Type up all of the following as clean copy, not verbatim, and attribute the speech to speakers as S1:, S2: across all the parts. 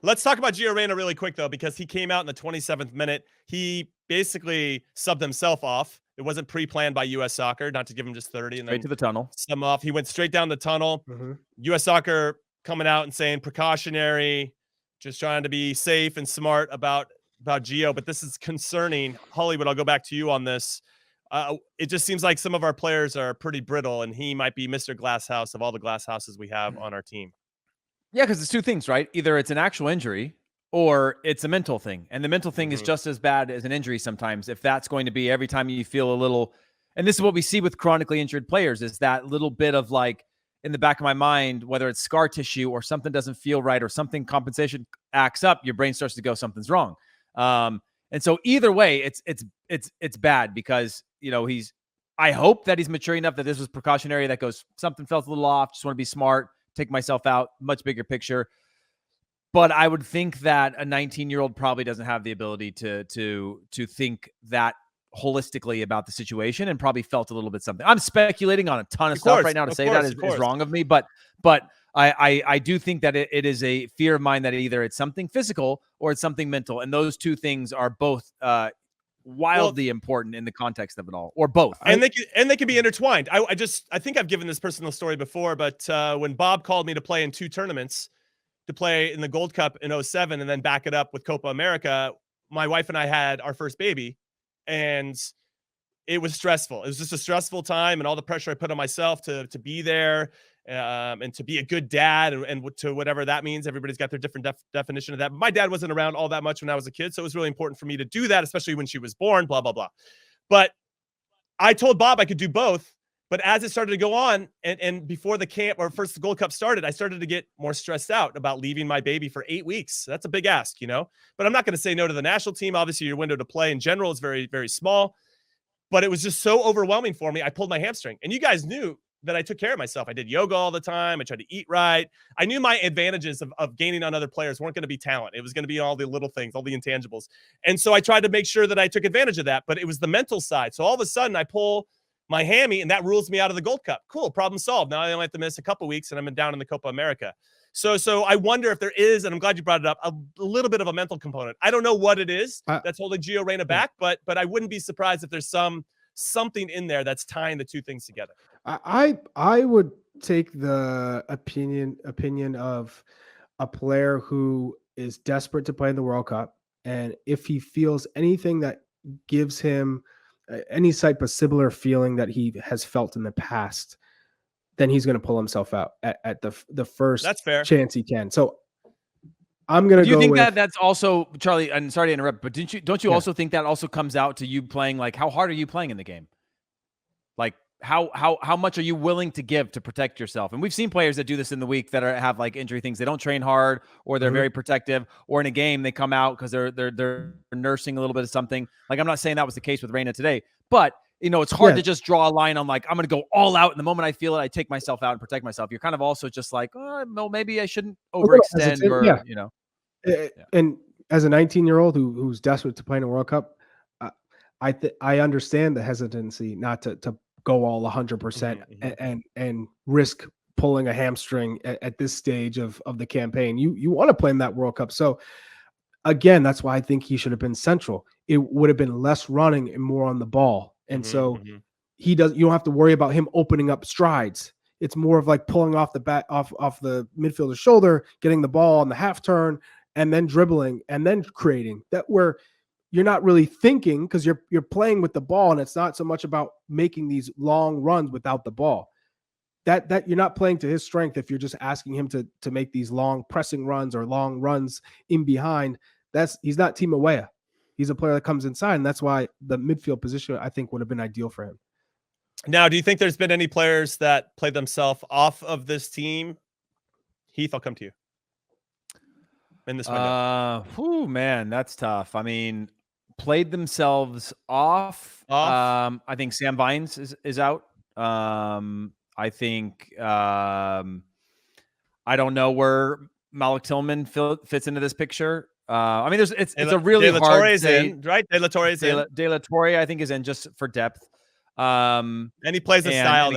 S1: Let's talk about Gio Reyna really quick, though, because he came out in the 27th minute. He basically subbed himself off. It wasn't pre-planned by U.S. Soccer, not to give him just 30 and
S2: Straight
S1: then
S2: to the tunnel.
S1: sub off. He went straight down the tunnel. U.S. Soccer coming out and saying precautionary, just trying to be safe and smart about Gio. But this is concerning. Hollywood, I'll go back to you on this. It just seems like some of our players are pretty brittle, and he might be Mr. Glass House of all the glass houses we have on our team.
S2: Yeah, because it's two things, right? Either it's an actual injury or it's a mental thing. And the mental thing is just as bad as an injury sometimes. If that's going to be every time you feel a little, and this is what we see with chronically injured players, is that little bit of like in the back of my mind, whether it's scar tissue or something doesn't feel right or something compensation acts up, your brain starts to go, something's wrong. And so either way, it's bad because, you know, I hope that he's mature enough that this was precautionary, that goes, something felt a little off, just want to be smart, take myself out, much bigger picture. But I would think that a 19-year-old probably doesn't have the ability to think that holistically about the situation and probably felt a little bit something. I'm speculating on a ton of stuff right now to say that is wrong of me, but I do think that it is a fear of mine that either it's something physical or it's something mental, and those two things are both wildly important in the context of it all, or both.
S1: And they can be intertwined. I think I've given this personal story before, but when Bob called me to play in 2 tournaments, to play in the Gold Cup in 2007 and then back it up with Copa America, my wife and I had our first baby, and it was stressful. It was just a stressful time, and all the pressure I put on myself to be there and to be a good dad and to whatever that means. Everybody's got their different definition of that. But my dad wasn't around all that much when I was a kid, so it was really important for me to do that, especially when she was born, blah, blah, blah. But I told Bob I could do both. But as it started to go on, and before the camp or first the Gold Cup started, I started to get more stressed out about leaving my baby for 8 weeks. That's a big ask, you know. But I'm not going to say no to the national team. Obviously, your window to play in general is very, very small. But it was just so overwhelming for me. I pulled my hamstring. And you guys knew that I took care of myself. I did yoga all the time. I tried to eat right. I knew my advantages of gaining on other players weren't going to be talent. It was going to be all the little things, all the intangibles. And so I tried to make sure that I took advantage of that. But it was the mental side. So all of a sudden, I pull my hammy, and that rules me out of the Gold Cup. Cool, problem solved. Now I only have to miss a couple weeks, and I'm down in the Copa America. So I wonder if there is, and I'm glad you brought it up, a little bit of a mental component. I don't know what it is that's holding Gio Reyna back, but I wouldn't be surprised if there's something in there that's tying the two things together.
S3: I would take the opinion of a player who is desperate to play in the World Cup, and if he feels anything that gives him any type of similar feeling that he has felt in the past, then he's going to pull himself out at the first chance he can. So I'm going to go.
S2: Do you think that that's also, Charlie, I'm sorry to interrupt, but don't you also think that also comes out to you playing, like, how hard are you playing in the game? Like, how much are you willing to give to protect yourself? And we've seen players that do this in the week that have like injury things. They don't train hard, or they're very protective, or in a game they come out because they're nursing a little bit of something. Like, I'm not saying that was the case with Reyna today, but you know, it's hard to just draw a line on like, I'm going to go all out. And the moment I feel it, I take myself out and protect myself. You're kind of also just like, oh, no, maybe I shouldn't overextend, or you know.
S3: And as a 19-year-old who's desperate to play in a World Cup, I understand the hesitancy not to go all 100% and risk pulling a hamstring at this stage of the campaign. You want to play in that World Cup. So again, that's why I think he should have been central. It would have been less running and more on the ball. And you don't have to worry about him opening up strides. It's more of like pulling off the bat off the midfielder's shoulder, getting the ball on the half turn, and then dribbling and then creating that, where you're not really thinking because you're playing with the ball, and it's not so much about making these long runs without the ball. That you're not playing to his strength if you're just asking him to make these long pressing runs or long runs in behind. He's not Timo Weah. He's a player that comes inside, and that's why the midfield position, I think, would have been ideal for him.
S1: Now, do you think there's been any players that played themselves off of this team? Heath, I'll come to you. In this window.
S2: Man, that's tough. I mean, played themselves off. I think Sam Vines is out. I think I don't know where Malik Tillman fits into this picture. I mean, it's a really hard
S1: in, right? De La Torre's in.
S2: De La Torre, I think, is in just for depth.
S1: And he plays a style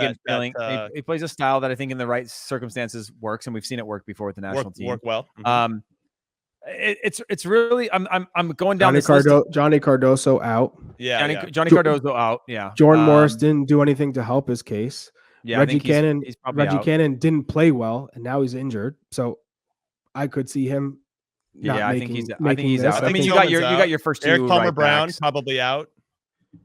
S2: he plays a style that I think in the right circumstances works, and we've seen it work before with the national team.
S1: Work well.
S2: It's really I'm going down this list.
S3: Johnny Cardoso out.
S1: Yeah,
S2: Johnny Cardoso out. Yeah.
S3: Jordan Morris didn't do anything to help his case.
S2: Yeah,
S3: Reggie
S2: I think he's probably
S3: Reggie
S2: out.
S3: Cannon didn't play well, and now he's injured. So I could see him.
S2: I think he's out. I mean, you
S1: Tillman's
S2: got your first two.
S1: Eric Palmer
S2: right
S1: Brown
S2: backs.
S1: probably out.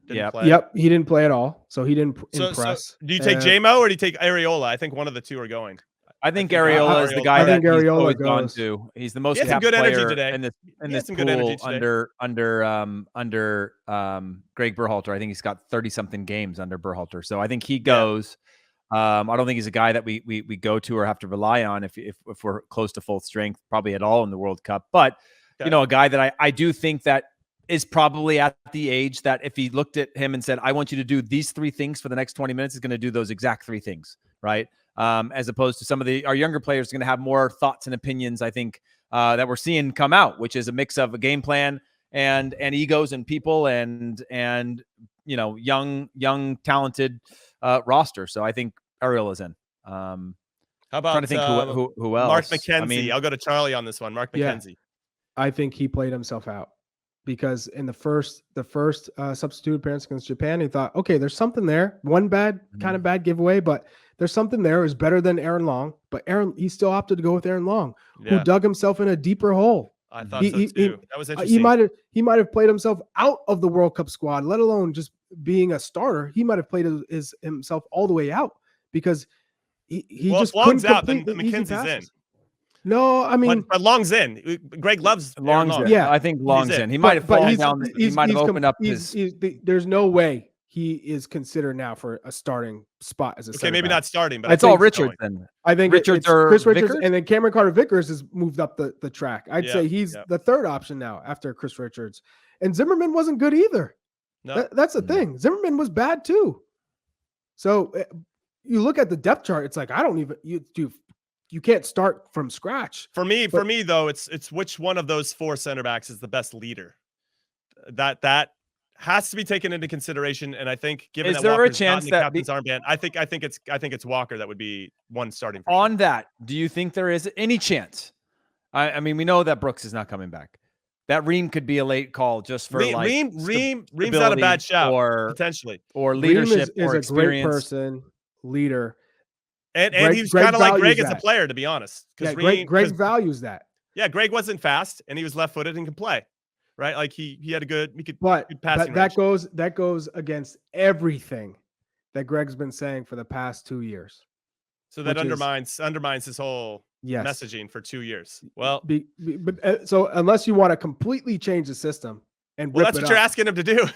S3: Yep, he didn't play at all, so he didn't impress.
S1: So do you take J-Mo or do you take Areola? I think one of the two are going.
S2: I think Areola is the guy that he's always gone to. He's the most capped player in this pool under Greg Berhalter. I think he's got 30-something games under Berhalter. So I think he goes. I don't think he's a guy that we go to or have to rely on if we're close to full strength, probably at all in the World Cup. But a guy that I do think that is probably at the age that if he looked at him and said, I want you to do these 3 things for the next 20 minutes, he's going to do those exact 3 things, right? As opposed to some of our younger players are going to have more thoughts and opinions, I think, that we're seeing come out, which is a mix of a game plan and egos and people and young talented roster. So I think Ariel is in.
S1: How about
S2: trying to think who else?
S1: Mark McKenzie. I'll go to Charlie on this one. Mark McKenzie.
S3: I think he played himself out because in the first substitute appearance against Japan, he thought, okay, there's something there. One kind of bad giveaway, but there's something there. It was better than Aaron Long, but he still opted to go with Aaron Long, who dug himself in a deeper hole.
S1: I thought so too. That was interesting.
S3: He might have played himself out of the World Cup squad, let alone just being a starter. He might have played himself all the way out because he just
S1: Long's
S3: couldn't
S1: out. Then
S3: complete the
S1: McKenzie's in.
S3: No, I mean,
S1: but Long's in. Greg loves
S2: Long's in.
S3: Yeah,
S2: I think Long's in. He might have fallen down. He might have opened up his.
S3: There's no way he is considered now for a starting spot as a center
S1: maybe
S3: back.
S1: not starting, but
S2: it's all Richards then.
S3: I think
S2: Richards
S3: or Chris
S2: Vickers?
S3: Richards, and then Cameron Carter-Vickers has moved up the track. I'd say he's the third option now after Chris Richards, and Zimmerman wasn't good either.
S1: No.
S3: That's the thing. Zimmerman was bad too. So you look at the depth chart. It's like you can't start from scratch.
S1: For me though, it's which one of those 4 center backs is the best leader. That has to be taken into consideration. And I think given that Walker's not in the captain's armband, I think it's Walker that would be one starting.
S2: On that, do you think there is any chance? I mean, we know that Brooks is not coming back. That Ream could be a late call just for
S1: Ream's not a bad shout, potentially,
S2: or leadership
S3: is
S2: or
S3: experience. A great person, leader.
S1: And he's kind of like Greg as a player, to be honest.
S3: Yeah, Greg values that.
S1: Yeah, Greg wasn't fast, and he was left-footed and could play, right? Like he had a good passing
S3: range. That goes against everything that Greg's been saying for the past 2 years.
S1: So that undermines his whole messaging for 2 years. Well,
S3: so unless you want to completely change the system and
S1: that's what you're asking him to do.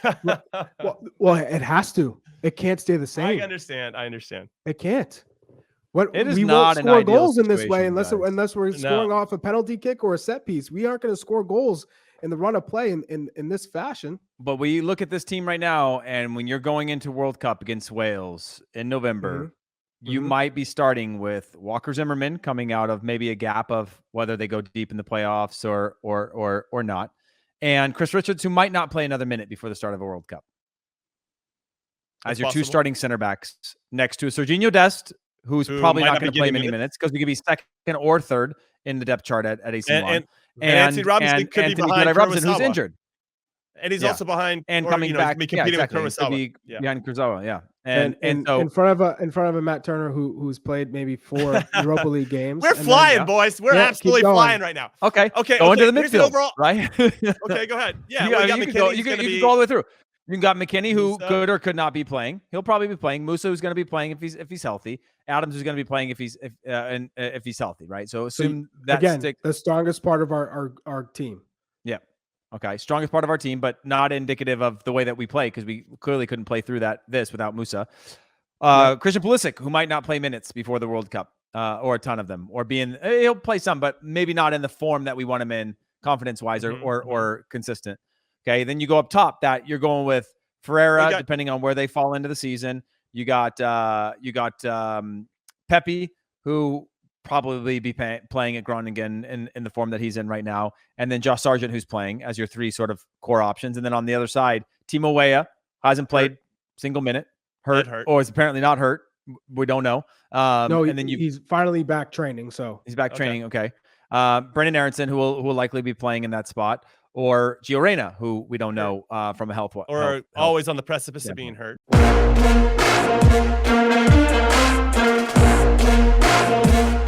S3: well, it has to. It can't stay the same.
S1: I understand.
S3: It can't.
S2: We won't score
S3: goals in this way unless we're scoring off a penalty kick or a set piece. We aren't going to score goals in the run of play in this fashion.
S2: But we look at this team right now, and when you're going into World Cup against Wales in November, you might be starting with Walker Zimmerman coming out of maybe a gap of whether they go deep in the playoffs or not, and Chris Richards, who might not play another minute before the start of a World Cup. As your 2 starting center backs next to a Serginho Dest, who's probably not going to play many minutes because we could be second or third in the depth chart at AC Milan.
S1: And Anthony Robinson could be behind
S2: Robinson, who's injured.
S1: And he's also behind
S2: and coming back,
S1: competing with Kurosawa.
S2: Behind Kurosawa,
S3: And so in front of a Matt Turner who's played maybe 4 Europa League games.
S1: We're flying, boys. We're absolutely flying right now.
S2: Okay. Go into the midfield, right?
S1: Okay, go ahead. Yeah, you can
S2: go all the way through. You got McKinney, who could or could not be playing. He'll probably be playing. Musa, who's going to be playing if he's healthy. Adams is going to be playing if he's healthy, right? So assume that's
S3: the strongest part of our team.
S2: Yeah. Okay. Strongest part of our team, but not indicative of the way that we play because we clearly couldn't play through this without Musa. Christian Pulisic, who might not play minutes before the World Cup, or a ton of them, or he'll play some, but maybe not in the form that we want him in, confidence-wise or consistent. Okay, then you go up top. That you're going with Ferreira, depending on where they fall into the season. You got Pepe, who probably be playing at Groningen in the form that he's in right now, and then Josh Sargent, who's playing as your 3 sort of core options. And then on the other side, Timo Weah hasn't played single minute, hurt, or is apparently not hurt. We don't know.
S3: No, and then he's finally back training. So
S2: he's back training. Okay. Brendan Aronson, who will likely be playing in that spot, or Gio Reyna, who we don't know from a health
S1: or always on the precipice of being hurt.
S3: Yeah.